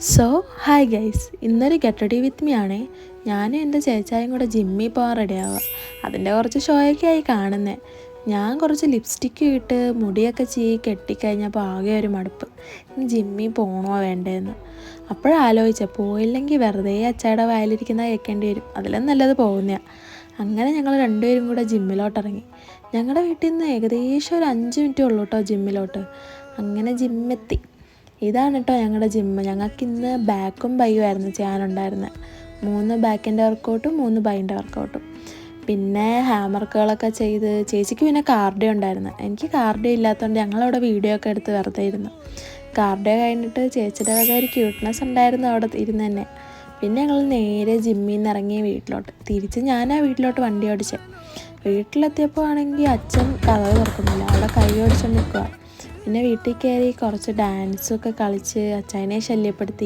So hi guys, ഇന്നൊരു get ready with me ആണേ. ഞാനും എൻ്റെ ചേച്ചായും കൂടെ ജിമ്മിൽ പോകാൻ റെഡിയാവുക. അതിൻ്റെ കുറച്ച് ഷോയൊക്കെ ആയി കാണുന്നത്. ഞാൻ കുറച്ച് ലിപ്സ്റ്റിക്ക് ഇട്ട് മുടിയൊക്കെ കെട്ടിക്കഴിഞ്ഞപ്പോൾ ആകെ ഒരു മടുപ്പ്. ജിമ്മിൽ പോകണോ വേണ്ടതെന്ന് അപ്പോഴാലോചിച്ച പോയില്ലെങ്കിൽ വെറുതെ അച്ചായുടെ വായിലിരിക്കുന്ന കേൾക്കേണ്ടി വരും. അതിലും നല്ലത് പോകുന്നതാണ്. അങ്ങനെ ഞങ്ങൾ രണ്ടുപേരും കൂടെ ജിമ്മിലോട്ടിറങ്ങി. ഞങ്ങളുടെ വീട്ടിൽ നിന്ന് ഏകദേശം ഒരു 5 മിനിറ്റേ ഉള്ളൂ കേട്ടോ ജിമ്മിലോട്ട്. അങ്ങനെ ജിമ്മെത്തി. ഇതാണ് കേട്ടോ ഞങ്ങളുടെ ജിമ്മ്. ഞങ്ങൾക്ക് ഇന്ന് ബാക്കും ബൈയും ആയിരുന്നു ചെയ്യാനുണ്ടായിരുന്നത്. 3 ബാക്കിൻ്റെ വർക്കൗട്ടും 3 ബൈൻ്റെ വർക്കൗട്ടും. പിന്നെ ഹാമർക്കുകളൊക്കെ ചെയ്ത് ചേച്ചിക്ക് പിന്നെ കാർഡിയോ ഉണ്ടായിരുന്നു. എനിക്ക് കാർഡിയോ ഇല്ലാത്തതുകൊണ്ട് ഞങ്ങളവിടെ വീഡിയോ ഒക്കെ എടുത്ത് വെറുതെ ഇരുന്നു. കാർഡിയോ കഴിഞ്ഞിട്ട് ചേച്ചിയുടെ വക ഒരു ക്യൂട്ട്നെസ് ഉണ്ടായിരുന്നു അവിടെ ഇരുന്ന് തന്നെ. പിന്നെ ഞങ്ങൾ നേരെ ജിമ്മിൽ നിന്ന് ഇറങ്ങി വീട്ടിലോട്ട്. തിരിച്ച് ഞാനാ വീട്ടിലോട്ട് വണ്ടി ഓടിച്ചത്. വീട്ടിലെത്തിയപ്പോൾ ആണെങ്കിൽ അച്ഛൻ കതക് തുറക്കുന്നില്ല, അവിടെ കൈ ഓടിച്ചുകൊണ്ട് നിൽക്കുക. പിന്നെ വീട്ടിൽ കയറി കുറച്ച് ഡാൻസൊക്കെ കളിച്ച് അച്ചായനെ ശല്യപ്പെടുത്തി.